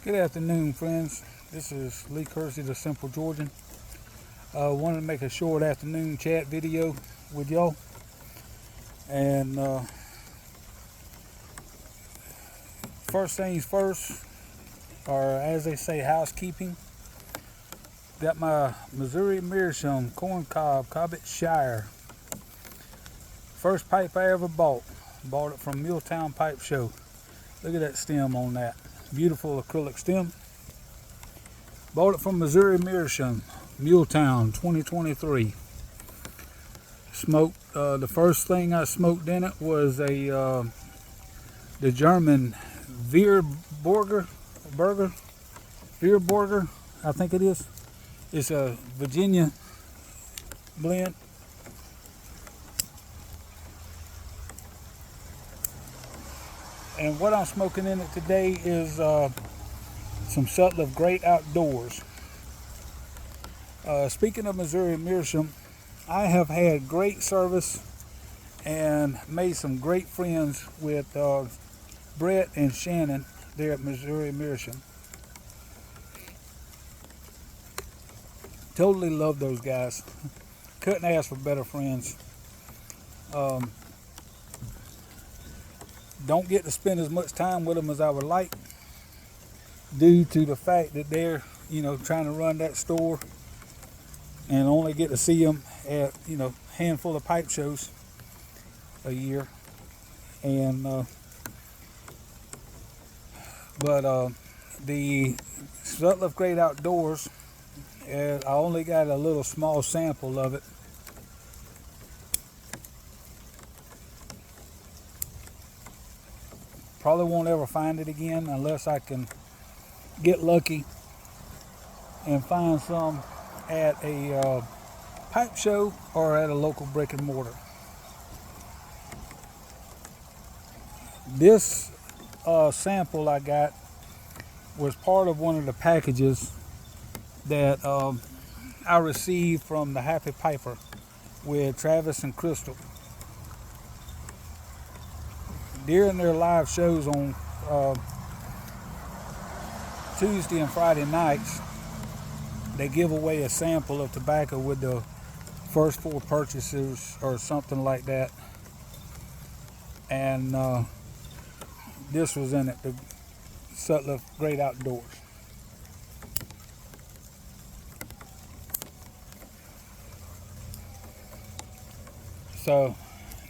Good afternoon, friends. This is Lee Kersey, the Simple Georgian. Wanted to make a short afternoon chat video with y'all. And first things first, or as they say, housekeeping. Got my Missouri Meerschaum corn cob, Cobbett Shire. First pipe I ever bought. Bought it from Milltown Pipe Show. Look at that stem on that. Beautiful acrylic stem. Bought it from Missouri Meerschaum, Milltown, 2023. Smoked. The first thing I smoked in it was the German Veerburger, I think it is. It's a Virginia blend. And what I'm smoking in it today is some Sutliff Great Outdoors. Speaking of Missouri Meerschaum, I have had great service and made some great friends with Brett and Shannon there at Missouri Meerschaum. Totally love those guys. Couldn't ask for better friends. Don't get to spend as much time with them as I would like, due to the fact that they're, trying to run that store and only get to see them at, handful of pipe shows a year. And the Sutliff Great Outdoors, I only got a little small sample of it. Probably won't ever find it again unless I can get lucky and find some at a pipe show or at a local brick and mortar. This sample I got was part of one of the packages that I received from the Happy Piper with Travis and Crystal. During their live shows on Tuesday and Friday nights, they give away a sample of tobacco with the first 4 purchases or something like that. And this was in it, the Sutliff Great Outdoors. So,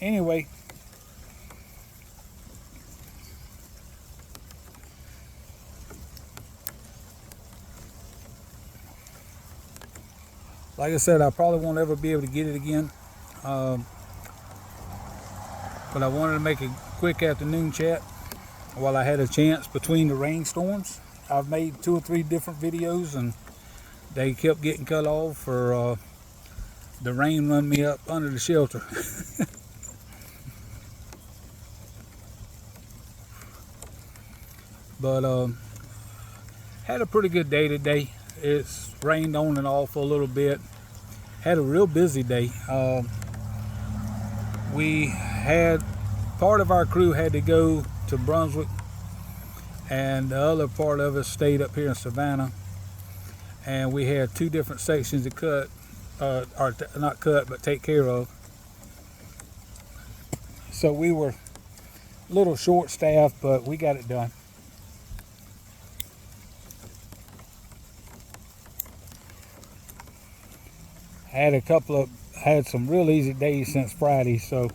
anyway, like I said, I probably won't ever be able to get it again. But I wanted to make a quick afternoon chat while I had a chance between the rainstorms. I've made 2 or 3 different videos and they kept getting cut off, for the rain run me up under the shelter. But had a pretty good day today. It's rained on and off for a little bit. Had a real busy day. We had part of our crew had to go to Brunswick, and the other part of us stayed up here in Savannah. And we had 2 different sections to cut, or not cut, but take care of. So we were a little short-staffed, but we got it done. Had some real easy days since Friday, so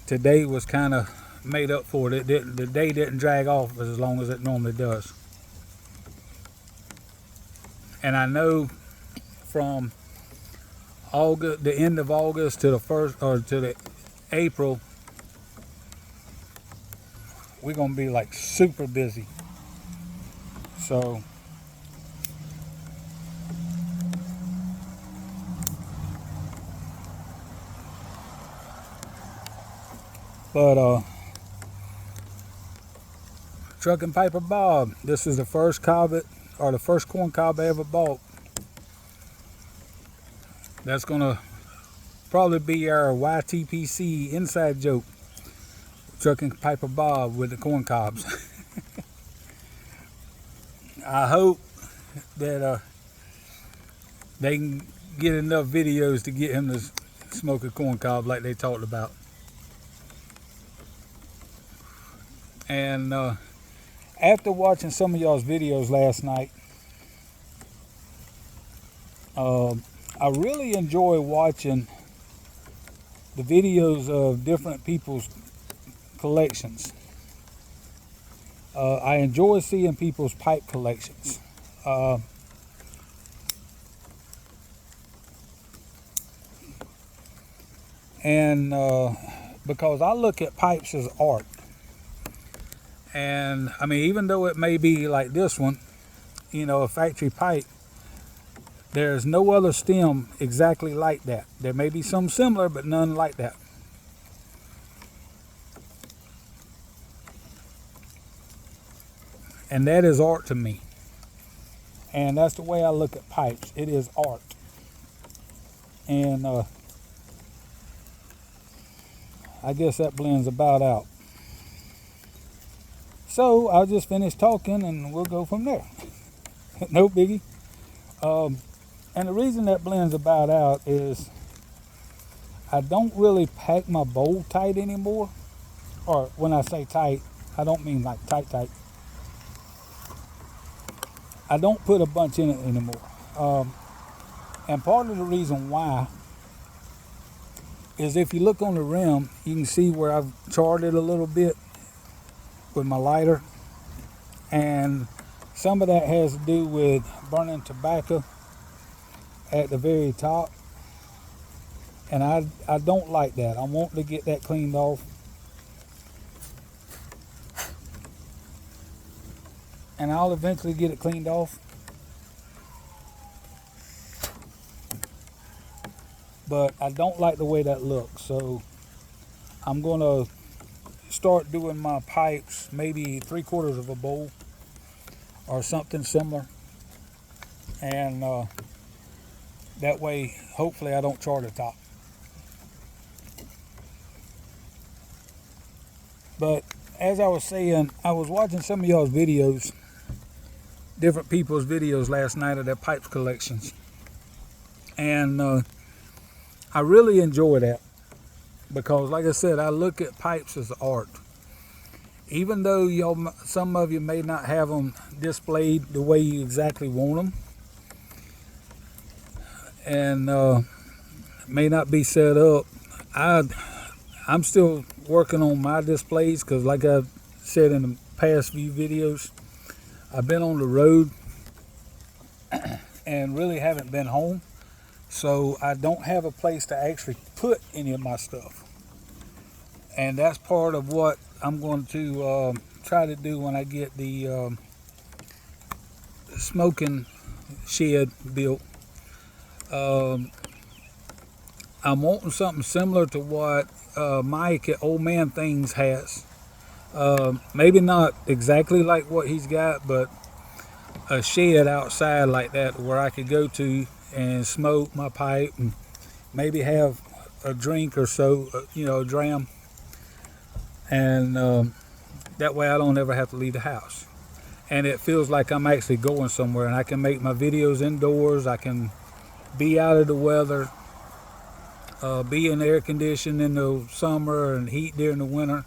today was kind of made up for it. The day didn't drag off as long as it normally does. And I know from August, the end of August to the first, or to the April, we're gonna be like super busy. So Trucking Piper Bob, this is the first Cobbett, or the first corn cob I ever bought. That's gonna probably be our YTPC inside joke. Trucking Piper Bob with the corn cobs. I hope that they can get enough videos to get him to smoke a corn cob like they talked about. And after watching some of y'all's videos last night, I really enjoy watching the videos of different people's collections. I enjoy seeing people's pipe collections. And because I look at pipes as art. And I mean, even though it may be like this one, you know, a factory pipe, there's no other stem exactly like that. There may be some similar, but none like that. And that is art to me. And that's the way I look at pipes. It is art. And I guess that blends about out. So I'll just finish talking and we'll go from there. No biggie. And the reason that blends about out is I don't really pack my bowl tight anymore. Or when I say tight, I don't mean like tight. I don't put a bunch in it anymore. And part of the reason why is if you look on the rim, you can see where I've charred it a little bit with my lighter. And some of that has to do with burning tobacco at the very top. And I don't like that. I want to get that cleaned off. And I'll eventually get it cleaned off. But I don't like the way that looks. So I'm going to start doing my pipes maybe 3/4 of a bowl or something similar. And that way, hopefully I don't char the top. But as I was saying, I was watching some of y'all's videos, different people's videos last night of their pipes collections. And I really enjoy that because, like I said, I look at pipes as art. Even though some of you may not have them displayed the way you exactly want them, and may not be set up, I'm still working on my displays because, like I said in the past few videos, I've been on the road and really haven't been home. So I don't have a place to actually put any of my stuff. And that's part of what I'm going to try to do when I get the smoking shed built. I'm wanting something similar to what Mike at Old Man Things has. Maybe not exactly like what he's got, but a shed outside like that where I could go to and smoke my pipe and maybe have a drink or so, a dram. And that way I don't ever have to leave the house. And it feels like I'm actually going somewhere, and I can make my videos indoors. I can be out of the weather, be in air conditioning in the summer and heat during the winter,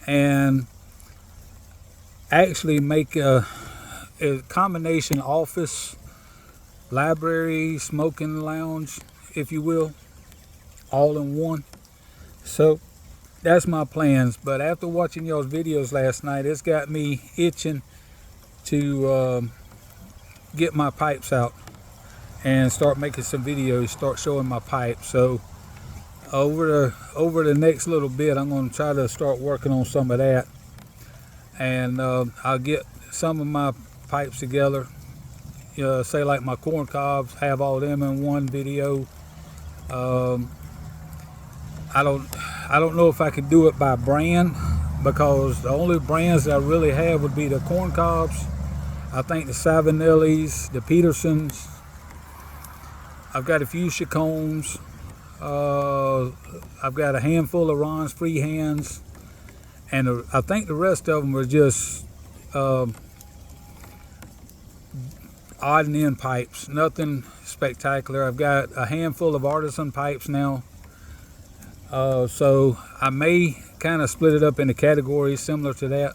and actually make a combination office, library, smoking lounge, if you will, all in one. So that's my plans. But after watching y'all's videos last night, it's got me itching to get my pipes out and start making some videos, start showing my pipes. So over the next little bit, I'm going to try to start working on some of that, and I'll get some of my pipes together. Say like my corn cobs, have all them in one video. I don't know if I could do it by brand, because the only brands that I really have would be the corn cobs, I think the Savinellis, the Petersons. I've got a few Chacones. I've got a handful of Ron's Freehands, and I think the rest of them are just odd and end pipes, nothing spectacular. I've got a handful of artisan pipes now, so I may kind of split it up into categories similar to that.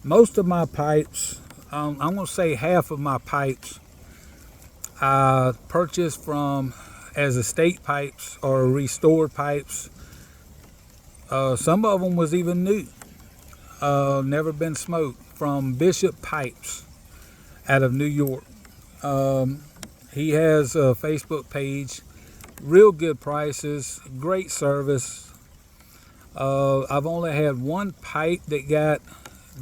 Most of my pipes, I'm going to say half of my pipes I purchased from as estate pipes or restored pipes. Some of them was even new, never been smoked, from Bishop Pipes out of New York. He has a Facebook page, real good prices, great service. I've only had one pipe that got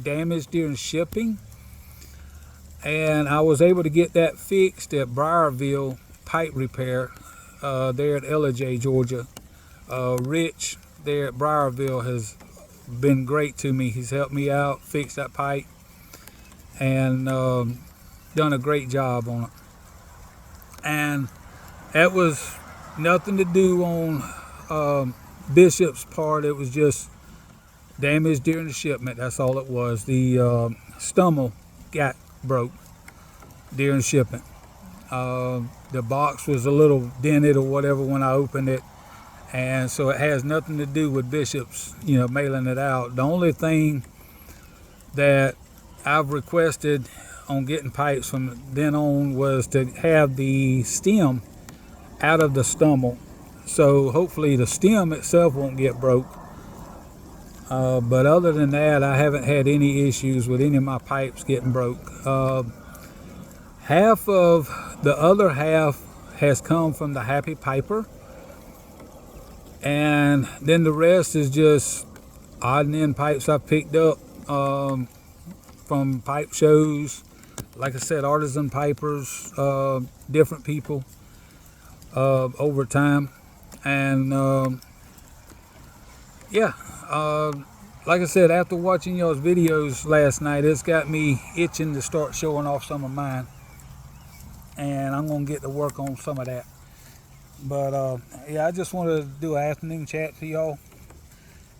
damaged during shipping, and I was able to get that fixed at Briarville Pipe Repair there at Ellijay, Georgia. Rich there at Briarville has been great to me. He's helped me out, fix that pipe, and done a great job on it. And that was nothing to do on Bishop's part. It was just damage during the shipment. That's all it was. The stummel got broke during shipment. The box was a little dented or whatever when I opened it, and so it has nothing to do with Bishop's, mailing it out. The only thing that I've requested on getting pipes from then on was to have the stem out of the stummel, so hopefully the stem itself won't get broke. But other than that, I haven't had any issues with any of my pipes getting broke. Half of the other half has come from the Happy Piper, and then the rest is just odd and end pipes I picked up from pipe shows. Like I said, artisan pipers, different people over time. And like I said, after watching y'all's videos last night, it's got me itching to start showing off some of mine, and I'm gonna get to work on some of that. But I just wanted to do an afternoon chat for y'all,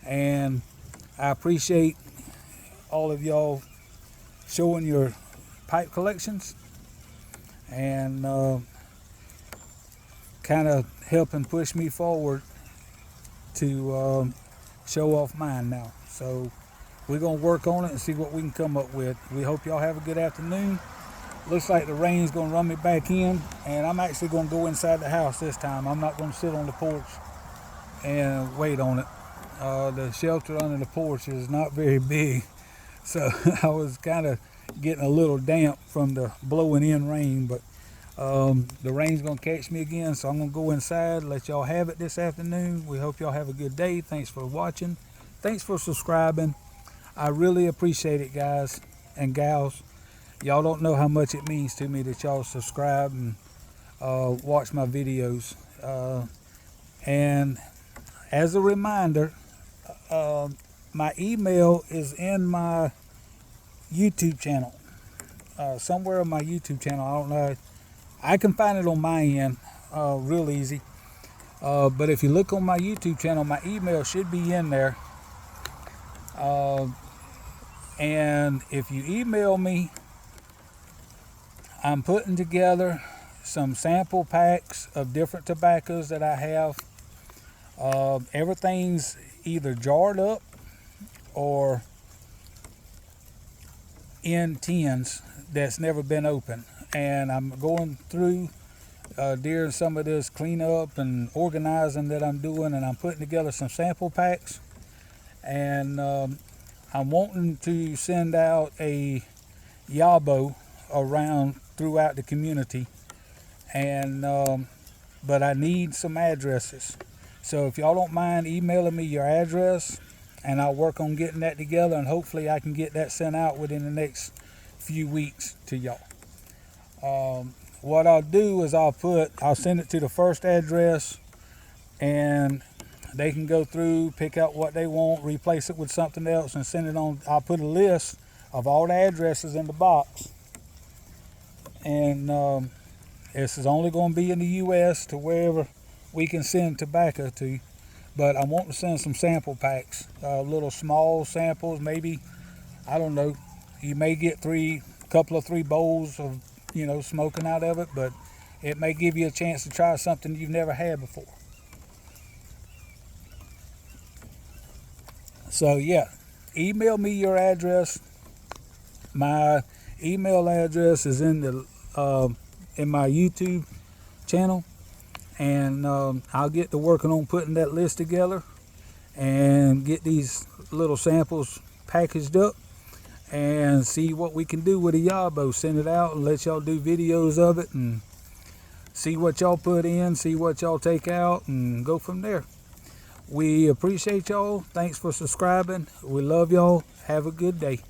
and I appreciate all of y'all showing your pipe collections and kind of helping push me forward to show off mine now. So we're gonna work on it and see what we can come up with. We hope y'all have a good afternoon. Looks like the rain's gonna run me back in, and I'm actually gonna go inside the house this time. I'm not gonna sit on the porch and wait on it. The shelter under the porch is not very big, so I was kind of getting a little damp from the blowing in rain, but the rain's gonna catch me again, so I'm gonna go inside, let y'all have it this afternoon. We hope y'all have a good day. Thanks for watching. Thanks for subscribing. I really appreciate it, guys and gals. Y'all don't know how much it means to me that y'all subscribe and watch my videos. And as a reminder, my email is in my YouTube channel, somewhere on my YouTube channel. I don't know. I can find it on my end real easy. But if you look on my YouTube channel, my email should be in there. And if you email me, I'm putting together some sample packs of different tobaccos that I have. Everything's either jarred up or in tins that's never been opened. And I'm going through during some of this cleanup and organizing that I'm doing, and I'm putting together some sample packs. And I'm wanting to send out a yabo around throughout the community, and but I need some addresses. So if y'all don't mind emailing me your address, and I'll work on getting that together, and hopefully I can get that sent out within the next few weeks to y'all. What I'll do is I'll send it to the first address, and they can go through, pick out what they want, replace it with something else, and send it on. I'll put a list of all the addresses in the box, and this is only going to be in the U.S. to wherever we can send tobacco to. But I want to send some sample packs, little small samples, maybe, I don't know, you may get 3, couple of 3 bowls of, smoking out of it, but it may give you a chance to try something you've never had before. So yeah, email me your address. My email address is in my YouTube channel, and I'll get to working on putting that list together and get these little samples packaged up and see what we can do with a Yabo. Send it out and let y'all do videos of it and see what y'all put in, see what y'all take out, and go from there. We appreciate y'all. Thanks for subscribing. We love y'all. Have a good day.